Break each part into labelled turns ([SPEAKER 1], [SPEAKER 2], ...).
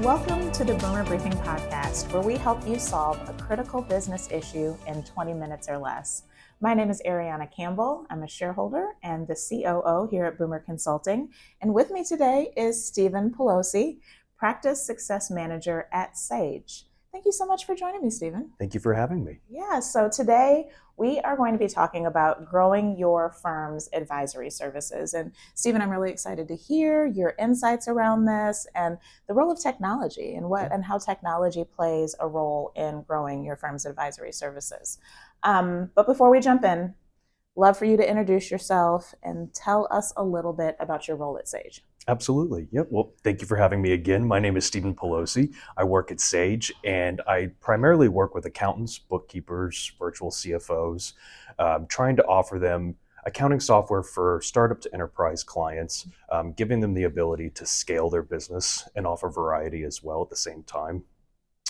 [SPEAKER 1] Welcome to the Boomer Briefing Podcast, where we help you solve a critical business issue in 20 minutes or less. My name is Arianna Campbell. I'm a shareholder and the COO here at BoomerConsulting. And with me today is Stephen Pelosi, Practice Success Manager at Sage. Thank you so much for joining me, Stephen.
[SPEAKER 2] Thank you for having me.
[SPEAKER 1] Yeah, so today we are going to be talking about growing your firm's advisory services. And Stephen, I'm really excited to hear your insights around this and the role of technology and how technology plays a role in growing your firm's advisory services. But before we jump in, love for you to introduce yourself and tell us a little bit about your role at Sage.
[SPEAKER 2] Absolutely. Yep. Well, thank you for having me again. My name is Stephen Pelosi. I work at Sage, and I primarily work with accountants, bookkeepers, virtual CFOs, trying to offer them accounting software for startup to enterprise clients, giving them the ability to scale their business and offer variety as well at the same time.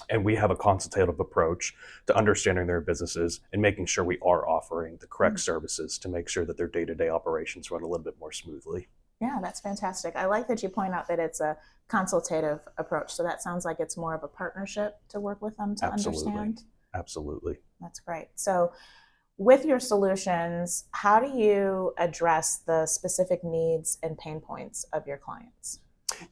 [SPEAKER 2] And we have a consultative approach to understanding their businesses and making sure we are offering the correct services to make sure that their day-to-day operations run a little bit more smoothly.
[SPEAKER 1] Yeah, that's fantastic. I like that you point out that it's a consultative approach. So that sounds like it's more of a partnership to work with them to understand.
[SPEAKER 2] Absolutely.
[SPEAKER 1] That's great. So with your solutions, how do you address the specific needs and pain points of your clients?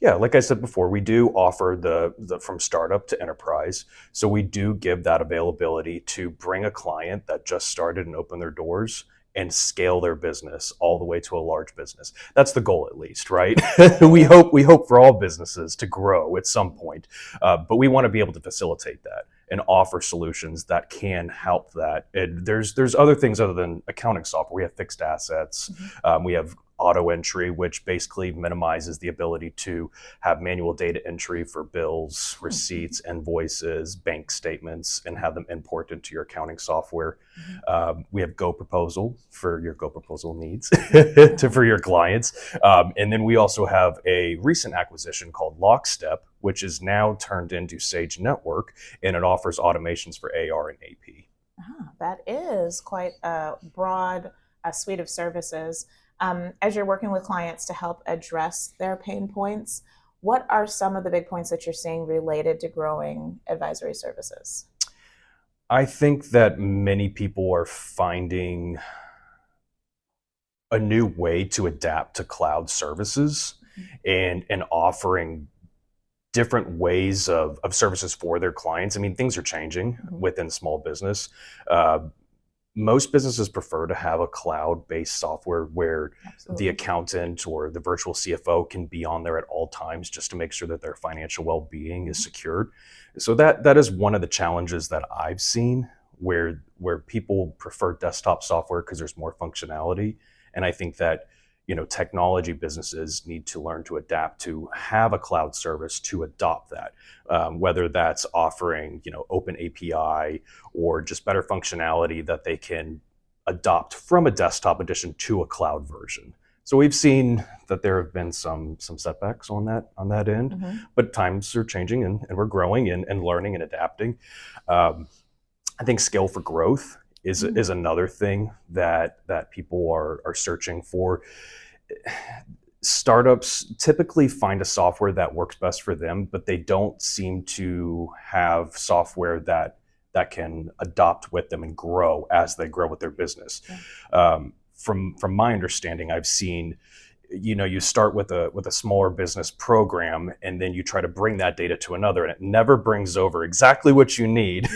[SPEAKER 2] Yeah, like I said before, we do offer the from startup to enterprise. So we do give that availability to bring a client that just started and open their doors and scale their business all the way to a large business. That's the goal, at least, right? we hope for all businesses to grow at some point, but we want to be able to facilitate that and offer solutions that can help that. And there's other things other than accounting software. We have fixed assets. We have auto entry, which basically minimizes the ability to have manual data entry for bills, receipts, invoices, bank statements, and have them import into your accounting software. We have Go Proposal for your Go Proposal needs for your clients. And then we also have a recent acquisition called Lockstep, which is now turned into Sage Network, and it offers automations for AR and AP.
[SPEAKER 1] That is quite a broad suite of services. As you're working with clients to help address their pain points, what are some of the big points that you're seeing related to growing advisory services?
[SPEAKER 2] I think that many people are finding a new way to adapt to cloud services and offering different ways of services for their clients. I mean, things are changing within small business. Most businesses prefer to have a cloud-based software where the accountant or the virtual CFO can be on there at all times just to make sure that their financial well-being is secured. So that is one of the challenges that I've seen where people prefer desktop software because there's more functionality. And I think that technology businesses need to learn to adapt to have a cloud service to adopt that, whether that's offering, open API or just better functionality that they can adopt from a desktop edition to a cloud version. So we've seen that there have been some setbacks on that end, but times are changing and we're growing and learning and adapting. I think scale for growth is another thing that people are searching for. Startups typically find a software that works best for them, but they don't seem to have software that can adopt with them and grow as they grow with their business. From my understanding, I've seen you start with a smaller business program and then you try to bring that data to another and it never brings over exactly what you need.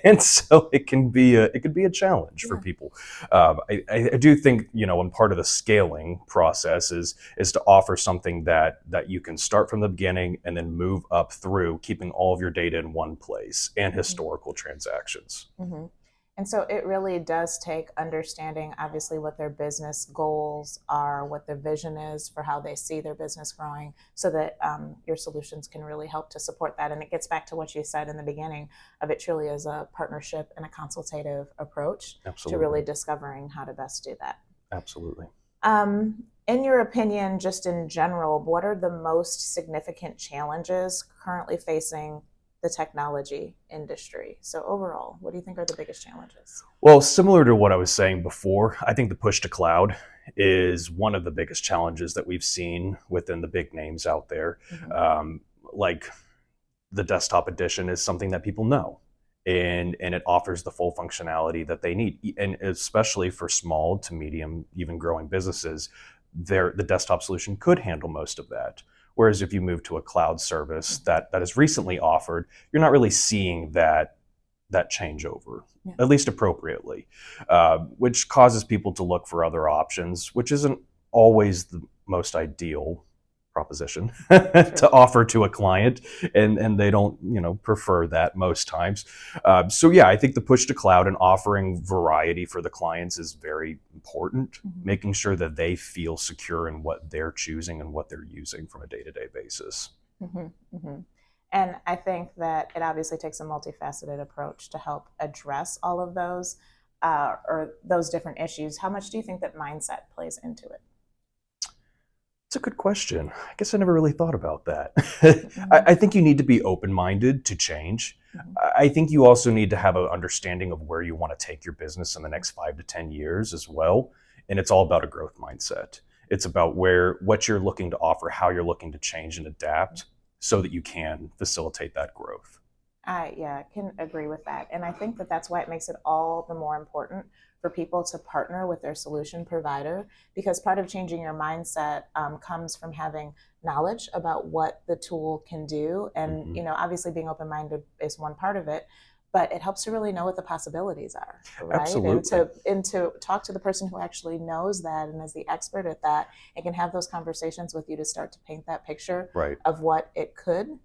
[SPEAKER 2] And so it can be a challenge for people. I do think, one part of the scaling process is to offer something that you can start from the beginning and then move up through, keeping all of your data in one place and historical transactions.
[SPEAKER 1] And so it really does take understanding, obviously, what their business goals are, what their vision is for how they see their business growing, so that your solutions can really help to support that. And it gets back to what you said in the beginning of it truly is a partnership and a consultative approach to really discovering how to best do that.
[SPEAKER 2] Absolutely.
[SPEAKER 1] In your opinion, just in general, what are the most significant challenges currently facing the technology industry? So overall, what do you think are the biggest challenges?
[SPEAKER 2] Well, similar to what I was saying before, I think the push to cloud is one of the biggest challenges that we've seen within the big names out there. Like the desktop edition is something that people know, and it offers the full functionality that they need. And especially for small to medium, even growing businesses, the desktop solution could handle most of that. Whereas if you move to a cloud service that is recently offered, you're not really seeing that changeover, at least appropriately, which causes people to look for other options, which isn't always the most ideal proposition to offer to a client, and they don't prefer that most times. So yeah, I think the push to cloud and offering variety for the clients is very important, making sure that they feel secure in what they're choosing and what they're using from a day-to-day basis.
[SPEAKER 1] And I think that it obviously takes a multifaceted approach to help address all of those or those different issues. How much do you think that mindset plays into it?
[SPEAKER 2] It's a good question. I guess I never really thought about that. I think you need to be open-minded to change. I think you also need to have an understanding of where you want to take your business in the next 5 to 10 years as well. And it's all about a growth mindset. It's about what you're looking to offer, how you're looking to change and adapt so that you can facilitate that growth.
[SPEAKER 1] I can agree with that. And I think that that's why it makes it all the more important for people to partner with their solution provider, because part of changing your mindset comes from having knowledge about what the tool can do. And, obviously being open-minded is one part of it, but it helps to really know what the possibilities are, right?
[SPEAKER 2] Absolutely.
[SPEAKER 1] And to talk to the person who actually knows that and is the expert at that and can have those conversations with you to start to paint that picture of what it could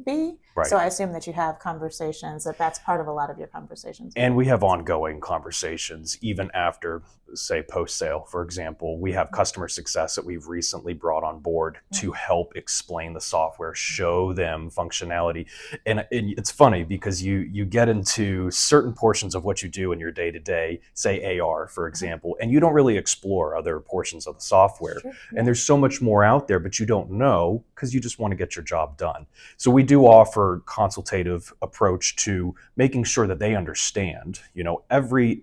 [SPEAKER 1] be. So I assume that you have conversations, that's part of a lot of your conversations.
[SPEAKER 2] And we have ongoing conversations even after, say, post-sale, for example. We have customer success that we've recently brought on board to help explain the software, show them functionality. And it's funny because you get into certain portions of what you do in your day-to-day, say AR, for example, and you don't really explore other portions of the software. And there's so much more out there, but you don't know because you just want to get your job done. So we do offer consultative approach to making sure that they understand, every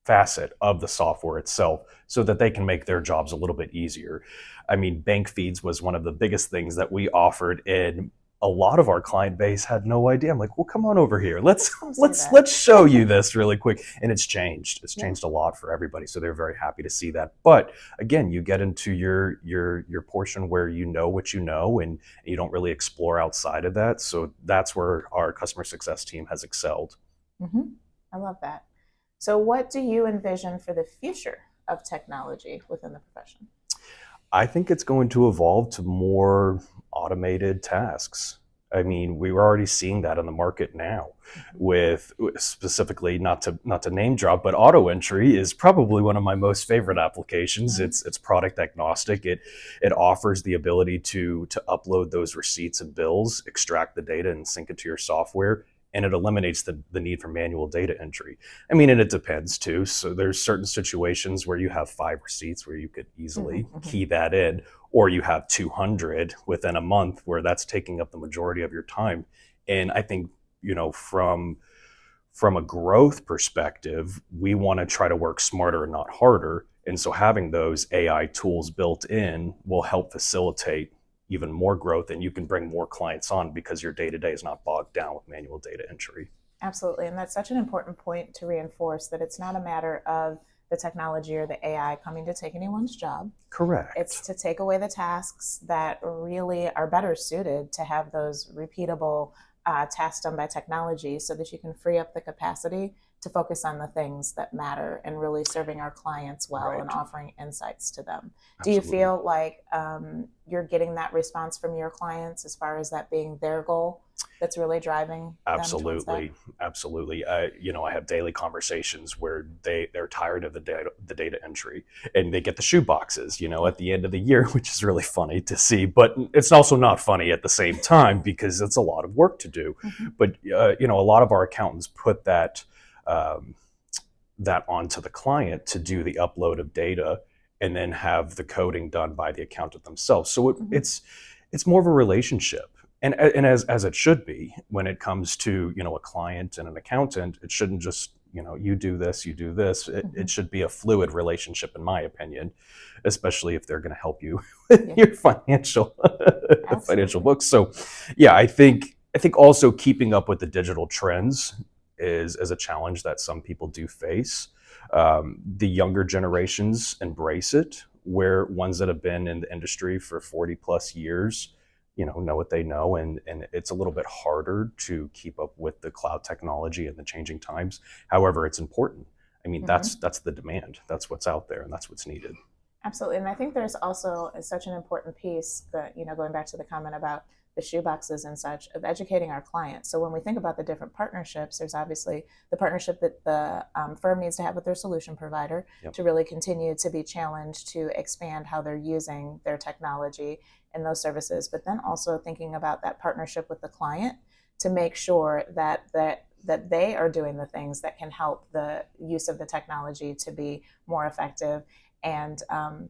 [SPEAKER 2] facet of the software itself so that they can make their jobs a little bit easier. I mean, bank feeds was one of the biggest things that we offered, and a lot of our client base had no idea. I'm like, well, come on over here. Let's show you this really quick. And it's changed. It's changed a lot for everybody. So they're very happy to see that. But again, you get into your portion where you know what you know and you don't really explore outside of that. So that's where our customer success team has excelled.
[SPEAKER 1] I love that. So what do you envision for the future of technology within the profession?
[SPEAKER 2] I think it's going to evolve to more automated tasks. I mean, we were already seeing that in the market now with specifically, not to name drop, but auto entry is probably one of my most favorite applications. It's product agnostic. It offers the ability to upload those receipts and bills, extract the data and sync it to your software. And it eliminates the need for manual data entry. I mean, and it depends too. So there's certain situations where you have 5 receipts where you could easily key that in, or you have 200 within a month where that's taking up the majority of your time. And I think, from a growth perspective, we want to try to work smarter and not harder. And so having those AI tools built in will help facilitate even more growth, and you can bring more clients on because your day-to-day is not bogged down with manual data entry.
[SPEAKER 1] Absolutely. And that's such an important point to reinforce, that it's not a matter of the technology or the AI coming to take anyone's job.
[SPEAKER 2] Correct.
[SPEAKER 1] It's to take away the tasks that really are better suited to have those repeatable tasks done by technology, so that you can free up the capacity to focus on the things that matter and really serving our clients well and offering insights to them. Absolutely. Do you feel like you're getting that response from your clients as far as that being their goal that's really driving
[SPEAKER 2] Absolutely.
[SPEAKER 1] them towards that?
[SPEAKER 2] Absolutely. I have daily conversations where they're tired of the data entry, and they get the shoe boxes, at the end of the year, which is really funny to see, but it's also not funny at the same time because it's a lot of work to do. But, a lot of our accountants put that onto the client to do the upload of data and then have the coding done by the accountant themselves. So it's more of a relationship. And as it should be when it comes to, a client and an accountant. It shouldn't just you do this, you do this. It should be a fluid relationship, in my opinion, especially if they're going to help you with your financial books. So, yeah, I think also keeping up with the digital trends is a challenge that some people do face. The younger generations embrace it, where ones that have been in the industry for 40 plus years, know what they know, and it's a little bit harder to keep up with the cloud technology and the changing times. However, it's important. I mean, that's the demand. That's what's out there, and that's what's needed.
[SPEAKER 1] Absolutely. And I think there's also such an important piece that, going back to the comment about the shoeboxes and such, of educating our clients. So when we think about the different partnerships, there's obviously the partnership that the firm needs to have with their solution provider to really continue to be challenged to expand how they're using their technology and those services, but then also thinking about that partnership with the client to make sure that they are doing the things that can help the use of the technology to be more effective, and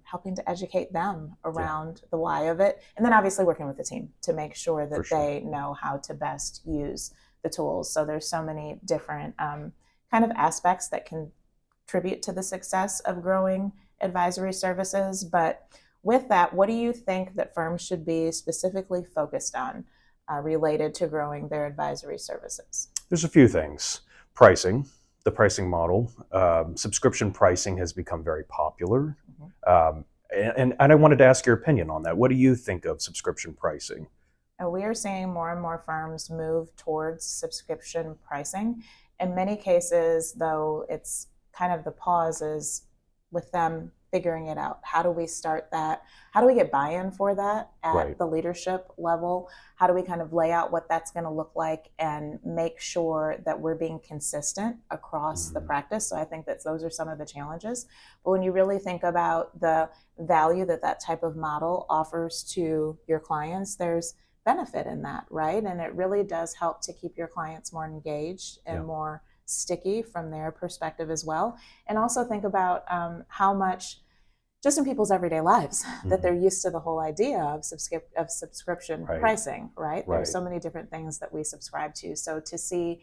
[SPEAKER 1] helping to educate them around the why of it. And then obviously working with the team to make sure that they know how to best use the tools. So there's so many different kind of aspects that contribute to the success of growing advisory services. But with that, what do you think that firms should be specifically focused on related to growing their advisory services?
[SPEAKER 2] There's a few things. Pricing. The pricing model, subscription pricing has become very popular. And I wanted to ask your opinion on that. What do you think of subscription pricing?
[SPEAKER 1] We are seeing more and more firms move towards subscription pricing. In many cases, though, it's kind of the pause is with them figuring it out. How do we start that? How do we get buy-in for that at the leadership level? How do we kind of lay out what that's going to look like and make sure that we're being consistent across the practice? So I think that those are some of the challenges. But when you really think about the value that type of model offers to your clients, there's benefit in that, right? And it really does help to keep your clients more engaged and more sticky from their perspective as well. And also think about how much, just in people's everyday lives, that they're used to the whole idea of subscription pricing, right? There's so many different things that we subscribe to. So to see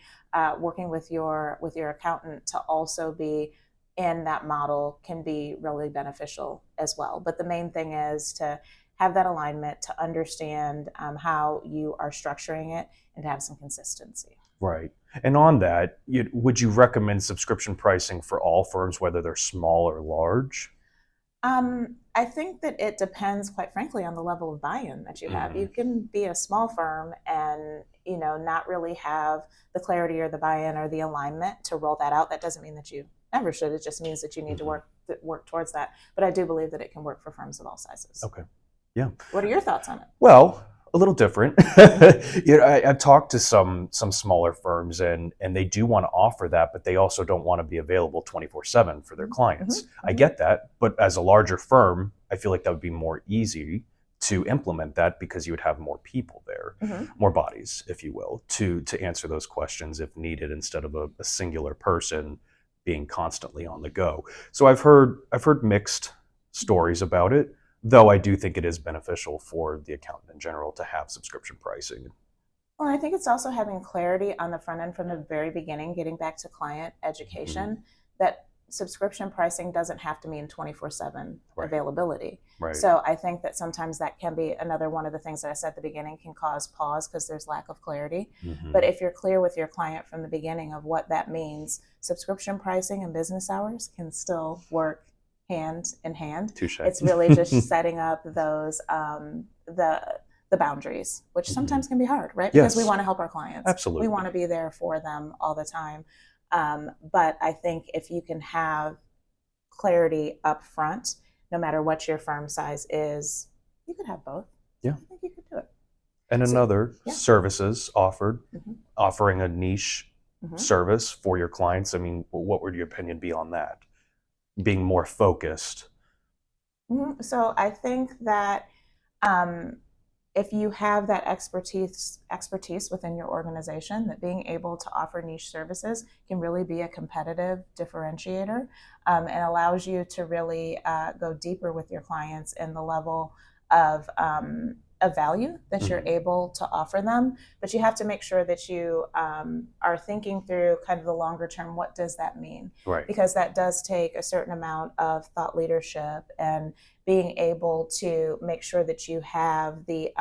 [SPEAKER 1] working with your accountant to also be in that model can be really beneficial as well. But the main thing is to have that alignment, to understand how you are structuring it, and to have some consistency.
[SPEAKER 2] Right. And on that, would you recommend subscription pricing for all firms, whether they're small or large?
[SPEAKER 1] I think that it depends, quite frankly, on the level of buy-in that you have. You can be a small firm and not really have the clarity or the buy-in or the alignment to roll that out. That doesn't mean that you never should. It just means that you need to work towards that. But I do believe that it can work for firms of all sizes.
[SPEAKER 2] Okay. Yeah.
[SPEAKER 1] What are your thoughts on it?
[SPEAKER 2] Well, a little different. I've talked to some smaller firms, and they do want to offer that, but they also don't want to be available 24/7 for their clients. I get that, but as a larger firm, I feel like that would be more easy to implement that because you would have more people there, more bodies, if you will, to answer those questions if needed, instead of a singular person being constantly on the go. So I've heard mixed stories about it, though I do think it is beneficial for the accountant in general to have subscription pricing.
[SPEAKER 1] Well, I think it's also having clarity on the front end from the very beginning, getting back to client education, that subscription pricing doesn't have to mean 24/7 availability. So I think that sometimes that can be another one of the things that I said at the beginning can cause pause because there's lack of clarity. But if you're clear with your client from the beginning of what that means, subscription pricing and business hours can still work hand in hand.
[SPEAKER 2] Touché.
[SPEAKER 1] It's really just setting up those the boundaries, which sometimes can be hard, right? Because we want to help our clients.
[SPEAKER 2] Absolutely.
[SPEAKER 1] We want to be there for them all the time. But I think if you can have clarity up front, no matter what your firm size is, you could have both.
[SPEAKER 2] Yeah.
[SPEAKER 1] I think you could do it.
[SPEAKER 2] And another, services offered, offering a niche service for your clients. I mean, what would your opinion be on that? Being more focused?
[SPEAKER 1] So I think that if you have that expertise within your organization, that being able to offer niche services can really be a competitive differentiator, and allows you to really go deeper with your clients in the level of of value that you're able to offer them, but you have to make sure that you are thinking through kind of the longer term, what does that mean?
[SPEAKER 2] Right.
[SPEAKER 1] Because that does take a certain amount of thought leadership and being able to make sure that you have the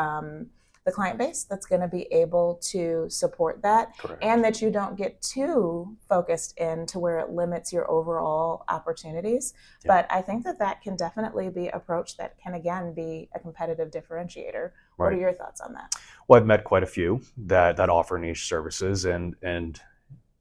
[SPEAKER 1] client base that's going to be able to support that.
[SPEAKER 2] Correct.
[SPEAKER 1] And that you don't get too focused in to where it limits your overall opportunities.
[SPEAKER 2] Yeah.
[SPEAKER 1] But I think that can definitely be approached that can, again, be a competitive differentiator. What are your thoughts on that?
[SPEAKER 2] Well, I've met quite a few that offer niche services, and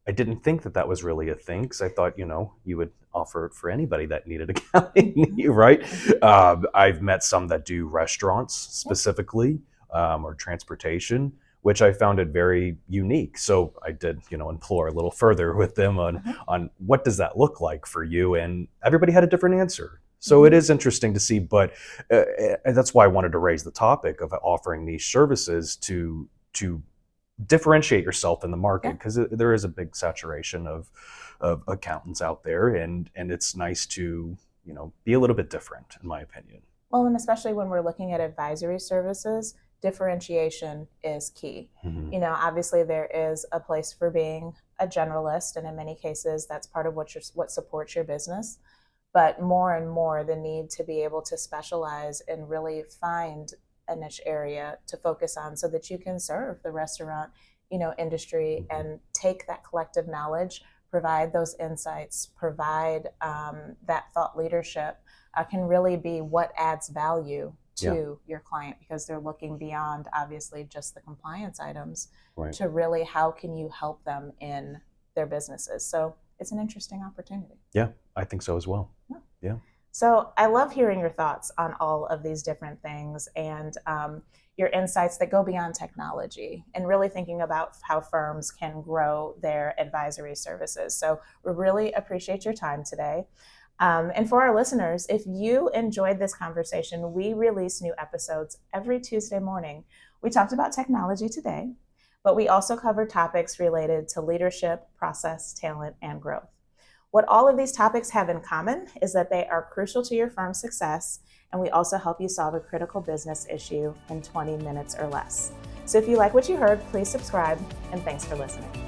[SPEAKER 2] I didn't think that was really a thing, because I thought, you would offer it for anybody that needed accounting, right? I've met some that do restaurants specifically, or transportation, which I found it very unique. So I did, implore a little further with them on what does that look like for you, and everybody had a different answer. So it is interesting to see, but that's why I wanted to raise the topic of offering niche services to differentiate yourself in the market, because there is a big saturation of accountants out there, and it's nice to be a little bit different, in my opinion.
[SPEAKER 1] Well, and especially when we're looking at advisory services, differentiation is key. Obviously there is a place for being a generalist, and in many cases that's part of what supports your business. But more and more, the need to be able to specialize and really find a niche area to focus on, so that you can serve the restaurant, industry, and take that collective knowledge, provide those insights, provide that thought leadership, can really be what adds value to your client, because they're looking beyond, obviously, just the compliance items to really how can you help them in their businesses. So it's an interesting opportunity.
[SPEAKER 2] Yeah, I think so as well. Yeah.
[SPEAKER 1] So I love hearing your thoughts on all of these different things, and your insights that go beyond technology, and really thinking about how firms can grow their advisory services. So we really appreciate your time today. And for our listeners, if you enjoyed this conversation, we release new episodes every Tuesday morning. We talked about technology today, but we also cover topics related to leadership, process, talent, and growth. What all of these topics have in common is that they are crucial to your firm's success, and we also help you solve a critical business issue in 20 minutes or less. So if you like what you heard, please subscribe, and thanks for listening.